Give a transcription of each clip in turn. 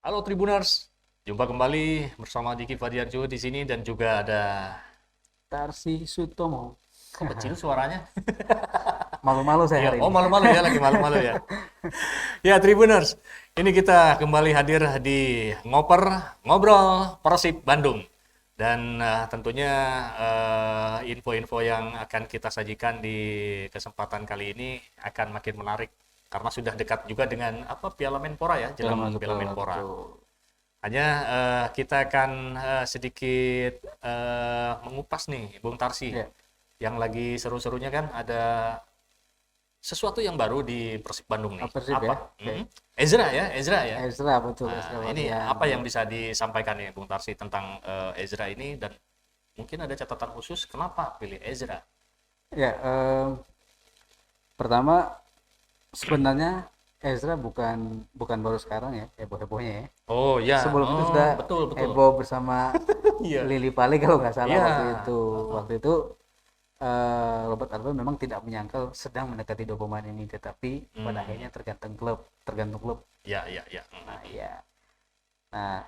Halo Tribuners, jumpa kembali bersama Diki Fadiarjo di sini dan juga ada Tarsi Sutomo. kok kecil suaranya? Malu-malu saya Iya, hari oh ini. malu-malu ya, lagi malu-malu ya. Ya Tribuners, ini kita kembali hadir di ngobrol Persib Bandung dan tentunya info-info yang akan kita sajikan di kesempatan kali ini akan makin menarik karena sudah dekat juga dengan apa Piala Menpora ya, Dalam jelang masuk Piala bola Menpora. betul. Hanya kita akan sedikit mengupas nih, Bung Tarsi. Ya, Yang lagi seru-serunya kan ada sesuatu yang baru di Persib Bandung nih. Persib ya. Apa? Oke. Ezra ya, Ezra ya. Ezra betul, Ezra Nah, ini Walian. apa yang Ya. bisa disampaikan nih, Bung Tarsi tentang Ezra ini dan mungkin ada catatan khusus kenapa pilih Ezra? Ya, pertama sebenarnya Ezra bukan bukan baru sekarang ya, heboh-hebohnya ya. Oh ya, Sebelum itu oh sudah betul betul. heboh bersama Iya, Lili Pali kalau nggak salah iya. waktu itu. Waktu itu Robert Alba memang tidak menyangkal sedang mendekati dua pemain ini, tetapi pada Hmm, akhirnya tergantung klub. ya ya ya. Nah, ya. Nah,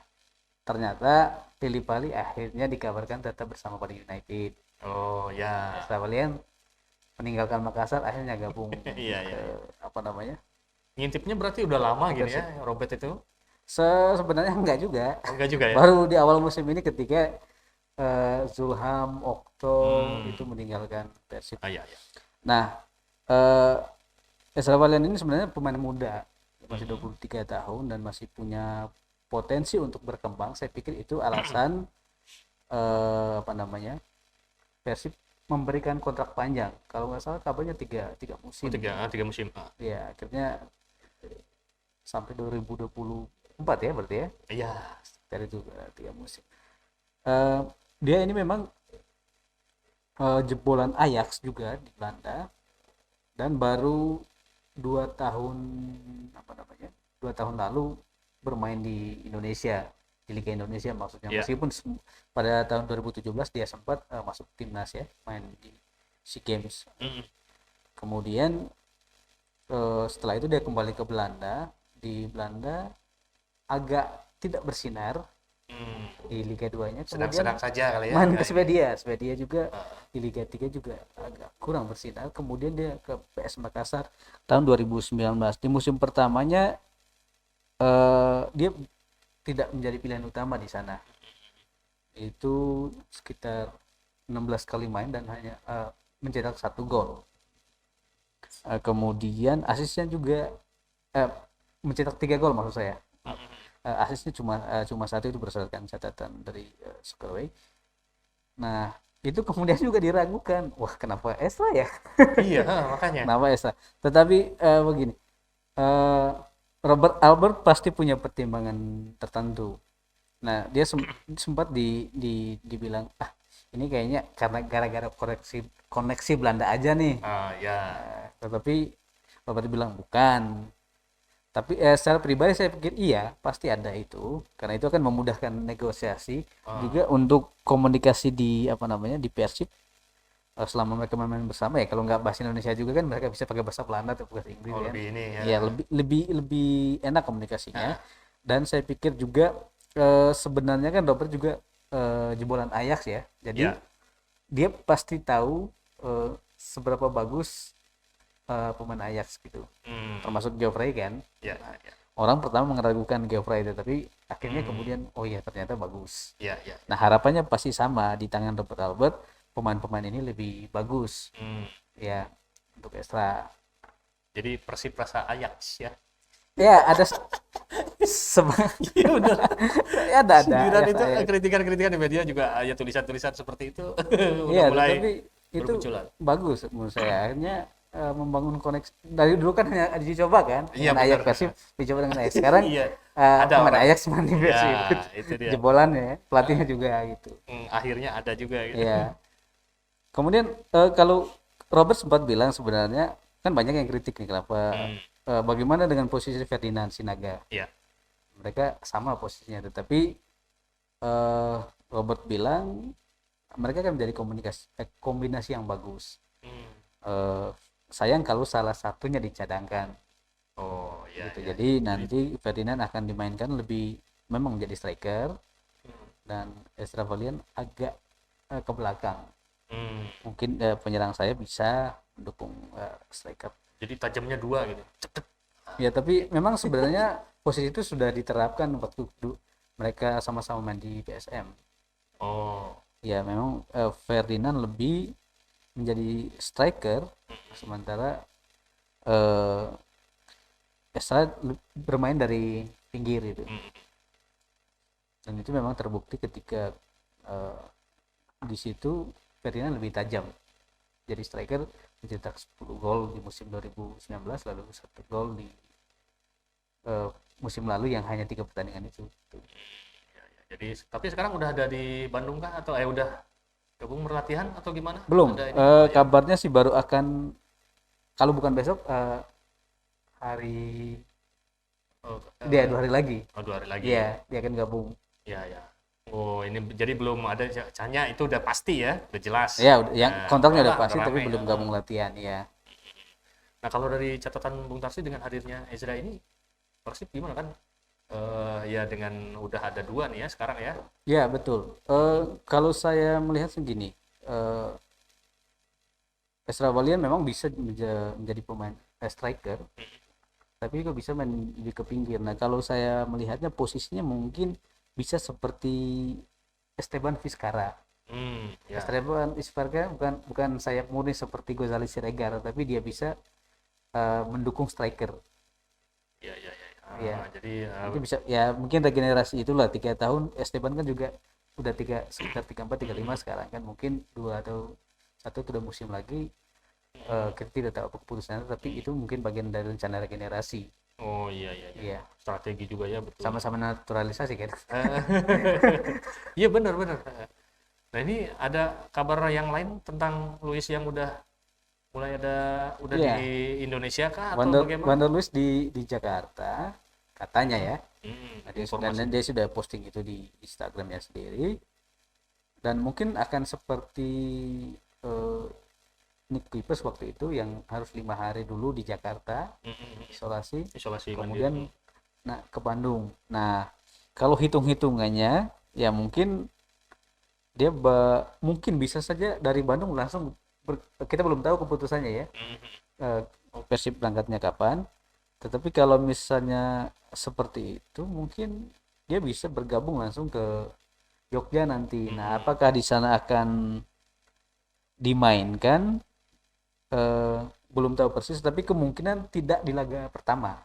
ternyata Lili Pali akhirnya dikabarkan tetap bersama Bali United. Oh ya, Ezra Walian meninggalkan Makassar akhirnya gabung iya ke iya. Iya. apa namanya? Ngintipnya berarti udah lama Ke gini ya, Persib. Robert itu? Sebenarnya enggak juga. Oh, enggak juga ya? Baru di awal musim ini ketika Zulham Okto Hmm. itu meninggalkan Persib. Ah, iya, iya. Nah, eh, Ezra Walian ini sebenarnya pemain muda, masih Mhm. 23 tahun dan masih punya potensi untuk berkembang. Saya pikir itu alasan apa namanya? Persib memberikan kontrak panjang. Kalau nggak salah kabarnya tiga Oh, musim. tiga musim. Ah. Ya, akhirnya sampai 2024 ya berarti ya. Iya. Dari itu tiga musim. Eh, dia ini memang jebolan Ajax juga di Belanda dan baru 2 tahun apa namanya 2 tahun lalu bermain di Indonesia di Liga Indonesia maksudnya Iya. meskipun pada tahun 2017 dia sempat masuk timnas ya main di SEA Games. Mhm. Kemudian setelah itu dia kembali ke Belanda. Di Belanda agak tidak bersinar Hmm. di Liga 2-nya. Sedang-sedang Kemudian saja kali ya main ke enggak ini. Swedia juga Ah. di Liga 3 juga agak kurang bersinar. Kemudian dia ke PS Makassar tahun 2019. Di musim pertamanya dia tidak menjadi pilihan utama di sana. Itu sekitar 16 kali main dan hanya mencetak 1 gol. Kemudian asisnya juga eh, mencetak 3 gol maksud saya. Asisnya cuma satu itu berdasarkan catatan dari Soccerway. Nah, itu kemudian juga diragukan. Wah, kenapa Esra ya? Iya, makanya. Kenapa Esra? Tetapi begini, eh, Robert Albert pasti punya pertimbangan tertentu. Nah, dia sempat dibilang, ah ini kayaknya karena gara-gara koneksi Belanda aja nih. Ah, ya. Tetapi Robert bilang bukan. Tapi secara pribadi saya pikir iya pasti ada itu karena itu akan memudahkan negosiasi Ah. juga untuk komunikasi di apa namanya di Persib selama mereka main bersama ya kalau nggak bahasa Indonesia juga kan mereka bisa pakai bahasa Belanda atau bahasa Inggris Oh, kan lebih ini ya. ya lebih lebih lebih enak komunikasinya Ah. dan saya pikir juga sebenarnya kan Robert juga jebolan Ajax ya jadi Ya. dia pasti tahu seberapa bagus pemain Ajax gitu Hmm. termasuk Geoffrey kan. Ya, Nah, ya. orang pertama meragukan Geoffrey itu tapi akhirnya Hmm. kemudian oh iya ternyata bagus. Ya, ya. Nah harapannya pasti sama di tangan Robert Albert pemain-pemain ini lebih bagus Hmm. ya untuk ekstra Jadi Persib rasa Ajax ya. ya ada sebenarnya Iya benar. ada Sindiran Ajax itu Ajax kritikan-kritikan di media juga ya tulisan-tulisan seperti itu udah iya mulai tetapi itu bermunculan. bagus menurut saya akhirnya membangun koneksi dari dulu kan hanya dicoba kan Iya dengan Ajax benar. Persib dicoba dengan Ajax sekarang Iya. Ada pemain orang. Ajax main di Ya, Persib itu dia. jebolannya ya, pelatihnya juga gitu Akhirnya ada juga gitu. ya kemudian kalau Robert sempat bilang sebenarnya kan banyak yang kritik nih kenapa Hmm. bagaimana dengan posisi Ferdinand Sinaga Iya. mereka sama posisinya tetapi eh, Robert bilang mereka kan menjadi kombinasi yang bagus. Hmm. Eh, sayang kalau salah satunya dicadangkan Oh, ya gitu. ya Jadi ya. Jadi nanti Ferdinand akan dimainkan lebih memang menjadi striker dan Ezra Valian agak ke belakang. Mungkin penyerang saya bisa mendukung striker. Jadi tajamnya dua gitu. Cek. Ya, tapi memang sebenarnya posisi itu sudah diterapkan waktu mereka sama-sama main di PSM. Oh, Ya, memang Ferdinand lebih menjadi striker, sementara Ezra bermain dari pinggir itu. Dan itu memang terbukti ketika di situ Ferdinand lebih tajam. Jadi striker mencetak 10 gol di musim 2019, lalu 1 gol di musim lalu yang hanya 3 pertandingan itu. jadi tapi sekarang udah ada di Bandung kah atau udah gabung berlatihan atau gimana? Belum, Ada ini? kabarnya sih baru akan, kalau bukan besok, hari Oh, dia 2 hari lagi. oh, 2 hari lagi. Iya, dia akan gabung. Ya, ya. Oh, ini jadi belum ada Canya itu udah pasti ya, udah jelas. Ya, yang Nah, kontraknya udah udah pasti tapi rame, belum ya. gabung latihan ya. Nah, kalau dari catatan Bung Tarsi dengan hadirnya Ezra ini, Persib gimana kan? Ya dengan udah ada 2 nih ya sekarang ya. Ya, betul. Kalau saya melihat segini, Ezra Walian memang bisa menjadi pemain striker, tapi juga bisa main lebih ke pinggir. Nah, kalau saya melihatnya posisinya mungkin bisa seperti Esteban Vizcarra. Ya. Esteban Vizcarra bukan sayap murni seperti Gozali Siregar, tapi dia bisa mendukung striker. Ya, ya, ya. Ya. Jadi Itu bisa ya, mungkin regenerasi itulah 3 tahun. Esteban kan juga udah sekitar 34 35 sekarang kan, mungkin 2 atau 1 sudah musim lagi. Kita tidak tahu apa keputusannya, tapi itu mungkin bagian dari rencana regenerasi. oh iya, iya, iya. Iya, Strategi juga ya, betul. sama-sama naturalisasi kan. Iya, benar, benar. Nah, ini ada kabar yang lain tentang Luis yang mulai udah Iya. di Indonesia kah atau bagaimana? Wander Luiz di Jakarta katanya ya. Nah, Informasi. dia sudah posting itu di Instagramnya sendiri, dan mungkin akan seperti Nick Kuipers waktu itu yang harus 5 hari dulu di Jakarta isolasi, Isolasi kemudian mandiri. ke Bandung. Nah, kalau hitung-hitungannya ya mungkin dia mungkin bisa saja dari Bandung langsung kita belum tahu keputusannya ya. Persib berangkatnya kapan, tetapi kalau misalnya seperti itu mungkin dia bisa bergabung langsung ke Jogja nanti. Nah, apakah di sana akan dimainkan, belum tahu persis, tapi kemungkinan tidak di laga pertama.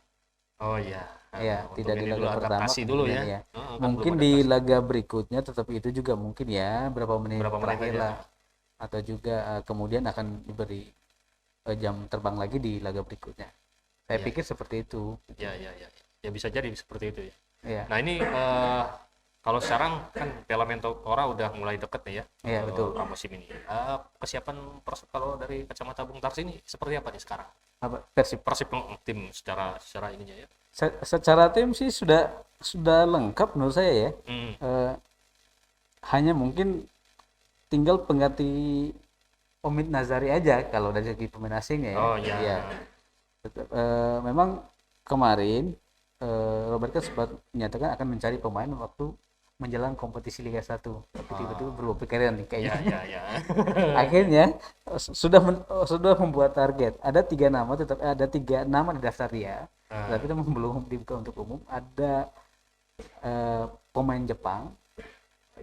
Oh iya. Ya, Untuk tidak di ini laga dulu pertama, adaptasi dulu ya. kemungkinan ya. Kan Mungkin belum di adaptasi. laga berikutnya, tetapi itu juga mungkin ya berapa menit Berapa menit terakhir aja. lah, atau juga kemudian akan diberi jam terbang lagi di laga berikutnya. Saya pikir seperti itu. Ya, ya, ya. Ya bisa jadi seperti itu ya. Ya, Nah, ini kalau sekarang kan Piala Menpora udah mulai deket nih ya. Iya, betul. Musim ini. Kesiapan Persib kalau dari kacamata Bung Tarsi ini seperti apa nih sekarang? apa Persib? Persib tim secara ininya ya. Secara tim sih sudah lengkap menurut saya ya. Hanya mungkin tinggal pengganti Omid Nazari aja kalau dari segi pemain asingnya ya. Oh iya. Iya. Memang kemarin Robert kan sempat menyatakan akan mencari pemain waktu menjelang kompetisi Liga 1, tapi tiba-tiba berubah pikiran nih kayaknya. Ya, ya. Akhirnya sudah membuat target. Ada 3 nama, tetap ada 3 nama di daftar dia, tapi itu belum dibuka untuk umum. Ada pemain Jepang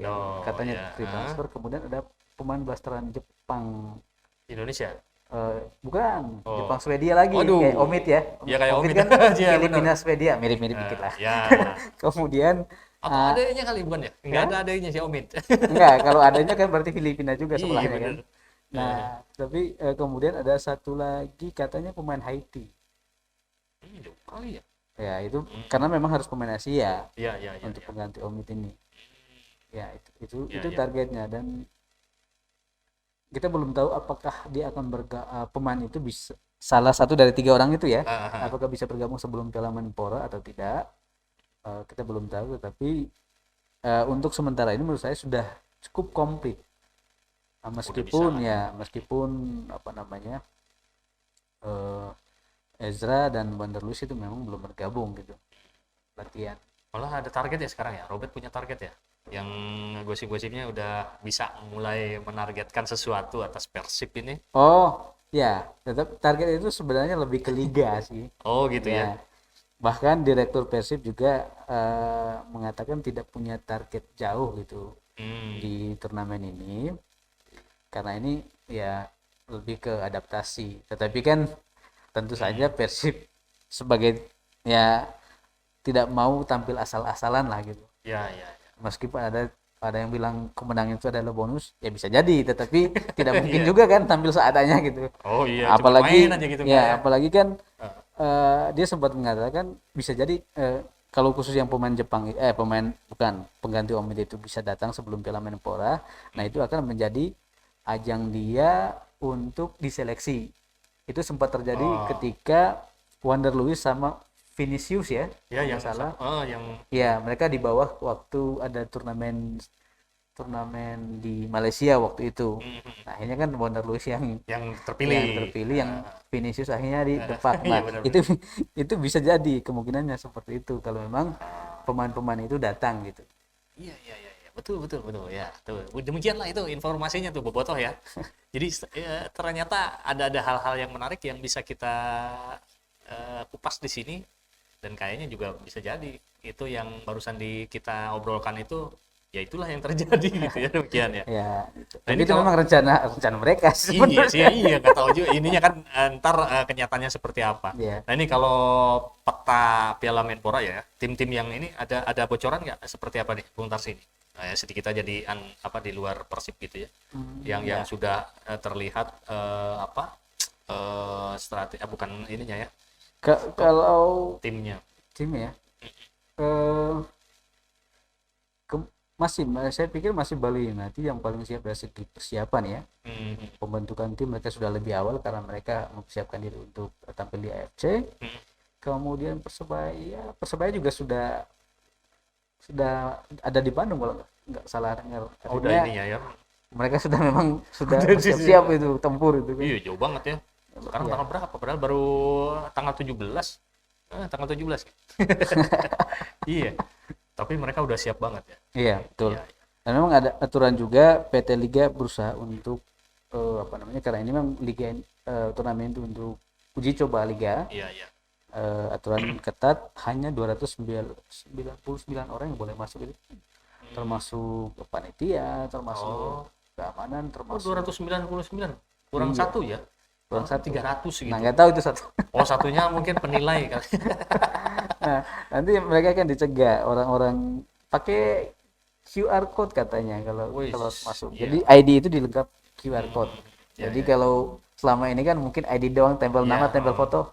yang katanya free transfer, kemudian ada pemain blasteran Jepang. Indonesia. Bukan, Jepang Swedia lagi. Waduh. Kayak Omid ya. Ya, kayak Omid. kan Iya, Filipina Swedia, mirip-mirip dikit lah. Ya. Kemudian Atau adanya kali bukan ya? Enggak ada adanya si Omid. enggak, kalau adanya kan berarti Filipina juga Iya, sebelahnya kan. bener. Nah, tapi kemudian ada satu lagi katanya pemain Haiti. Jauh kali ya. Ya, itu karena memang harus pemain Asia Iya, iya, iya. untuk pengganti Omid ini. Ya, itu Ya, ya. targetnya, dan kita belum tahu apakah dia akan pemain itu bisa salah satu dari 3 orang itu ya. Apakah bisa bergabung sebelum Piala Menpora atau tidak? Kita belum tahu, tetapi untuk sementara ini menurut saya sudah cukup komplit. Meskipun apa namanya, Ezra dan Wander Luiz itu memang belum bergabung gitu latihan. Malah ada target ya sekarang ya. Robert punya target ya. Yang gosip-gosipnya udah bisa mulai menargetkan sesuatu atas Persib ini. Oh, ya, tetap target itu sebenarnya lebih ke liga sih. Oh gitu ya. Ya, bahkan direktur Persib juga mengatakan tidak punya target jauh gitu Hmm. di turnamen ini, karena ini ya lebih ke adaptasi. Tetapi kan tentu saja Persib sebagai ya tidak mau tampil asal-asalan lah gitu. Ya, ya, ya. Meskipun ada yang bilang kemenangan itu adalah bonus, ya bisa jadi, tetapi tidak mungkin Iya. juga kan tampil seadanya gitu. Oh iya, cuma Apalagi main aja gitu ya, Kak, ya. apalagi kan Eh, dia sempat mengatakan bisa jadi kalau khusus yang pemain Jepang pemain bukan pengganti Omid itu bisa datang sebelum Piala Menpora, nah itu akan menjadi ajang dia untuk diseleksi. Itu sempat terjadi Oh, ketika Wander Luiz sama Vinicius ya, ya kalau yang nggak salah. yang Ya, mereka di bawah waktu ada turnamen turnamen di Malaysia waktu itu. mhm, Nah, akhirnya kan Wander Luiz yang terpilih. yang terpilih, yang Vinicius akhirnya didepak. Iya Nah, benar. itu bisa jadi kemungkinannya seperti itu kalau memang pemain-pemain itu datang gitu. Iya, iya, iya, iya. Betul, betul, betul. Ya, tuh. Demikianlah itu informasinya tuh, Bobotoh ya. Jadi ternyata ada hal-hal yang menarik yang bisa kita kupas di sini dan kayaknya juga bisa jadi itu yang barusan kita obrolkan itu ya itulah yang terjadi gitu ya demikian ya. Ya, gitu. Nah Tapi ini itu kalau memang rencana rencana mereka iya sih sebenarnya. ya, iya nggak tahu juga ininya kan ntar kenyataannya seperti apa. Ya. Nah ini kalau peta Piala Menpora ya tim-tim yang ini ada bocoran nggak seperti apa nih Bung Tarsi ini? Nah, ya sedikit aja apa di luar Persib gitu ya. Yang Ya. sudah terlihat strategi bukan ininya ya Kalau timnya. tim ya, eh, saya pikir masih Bali nanti yang paling siap dari segi persiapan ya. Hmm, Pembentukan tim mereka sudah lebih awal karena mereka mempersiapkan diri untuk tampil di AFC. hmm. Kemudian Persebaya juga sudah ada di Bandung kalau nggak salah dengar. Oh, udah Artinya ini ya. mereka sudah memang sudah Udah di bersiap-siap itu tempur itu kan. Iya, jauh banget ya. Sekarang Iya. tanggal berapa? Padahal baru tanggal 17. Tanggal 17. Iya. Tapi mereka udah siap banget ya. Iya, betul. Iya, Dan memang ada aturan juga PT Liga berusaha untuk karena ini memang liga turnamen itu untuk uji coba liga. iya, iya. Aturan ketat, hanya 299 orang yang boleh masuk itu, termasuk panitia, termasuk keamanan, Oh, termasuk 299. Kurang Iya. satu ya. kurang satu. 300 gitu. Nah, nggak tahu itu satu. Oh, satunya mungkin penilai kali. Nah, nanti mereka akan dicegah orang-orang pakai QR code katanya kalau Wih, masuk. iya. Jadi ID itu dilengkap QR code. Ya, Jadi ya. kalau selama ini kan mungkin ID doang, tempel Ya, nama, tempel foto.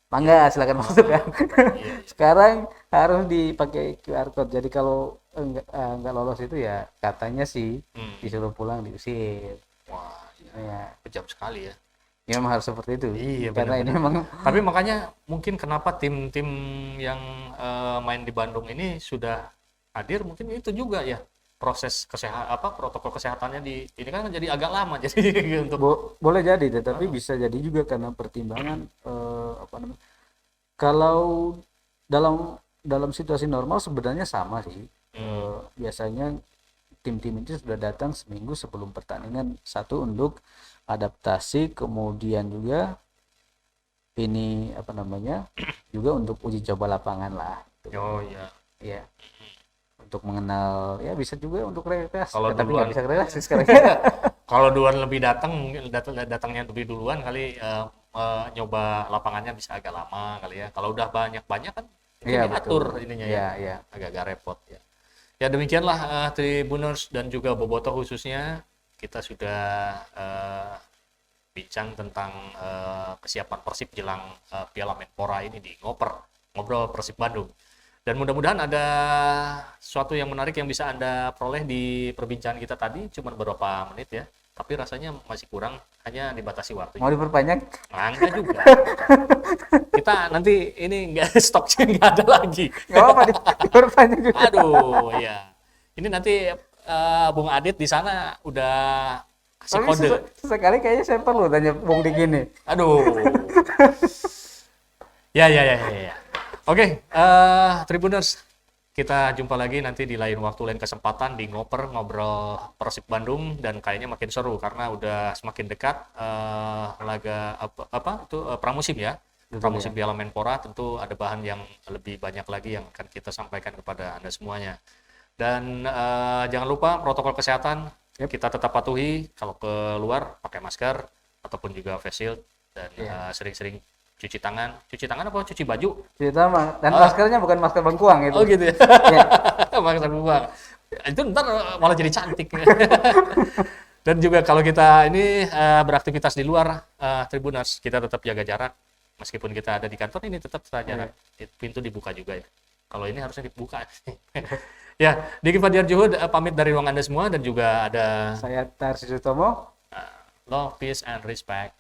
Mangga silakan masuk kan. Iya, Sekarang harus dipakai QR code. Jadi kalau enggak lolos itu ya katanya sih Hmm. disuruh pulang, diusir. Wah, iya. Ya, Kejam sekali ya. ya memang harus seperti itu. Iya, Karena ini memang Tapi makanya mungkin kenapa tim-tim yang main di Bandung ini sudah hadir mungkin itu juga ya proses protokol kesehatannya ini kan jadi agak lama jadi untuk boleh jadi, tetapi bisa jadi juga karena pertimbangan kalau dalam situasi normal sebenarnya sama sih. Biasanya tim-tim itu sudah datang seminggu sebelum pertandingan, satu untuk adaptasi, kemudian juga ini juga untuk uji coba lapangan lah gitu. oh iya. Ya, untuk mengenal, ya bisa juga untuk rekreasi. Kalau Tapi duluan- nggak bisa rekreasi sekarang. Kalau duluan lebih datang mungkin datangnya lebih duluan kali nyoba lapangannya bisa agak lama kali ya. Kalau udah banyak-banyak kan mungkin Iya, diatur betul. ininya Iya, ya. iya. Agak-agak repot ya. Ya demikianlah Tribuners dan juga Bobotoh khususnya kita sudah bincang tentang kesiapan Persib jelang Piala Menpora ini di ngobrol Persib Bandung. Dan mudah-mudahan ada sesuatu yang menarik yang bisa Anda peroleh di perbincangan kita tadi, cuma beberapa menit ya. Tapi rasanya masih kurang, hanya dibatasi waktunya. Mau diperpanjang? Nah, enggak juga. Kita nanti ini enggak stoknya enggak ada lagi. Nggak apa-apa, diperpanjang juga. Aduh, ya. Ini nanti Bung Adit di sana udah kasih Tapi kode. sesekali kayaknya saya perlu tanya Bung Dik ini. Aduh. Ya. Oke, Tribuners, kita jumpa lagi nanti di lain waktu, lain kesempatan di ngobrol Persib Bandung, dan kayaknya makin seru karena udah semakin dekat laga pramusim ya. Betul, Pramusim Piala Menpora, tentu ada bahan yang lebih banyak lagi yang akan kita sampaikan kepada Anda semuanya. Dan jangan lupa protokol kesehatan kita tetap patuhi, kalau keluar pakai masker ataupun juga face shield, dan sering-sering cuci tangan apa cuci baju? Cerita mah, dan maskernya bukan masker bengkuang itu. Oh gitu ya. Ya. Masker buang. Itu ntar malah jadi cantik. Dan juga kalau kita ini beraktivitas di luar Tribuners, kita tetap jaga jarak. Meskipun kita ada di kantor ini tetap jarak. Pintu dibuka juga ya. Kalau ini harusnya dibuka. Ya, Diki Fadiar Juhud pamit dari ruang Anda semua, dan juga ada Saya Tarsis Utomo. love, peace, and respect.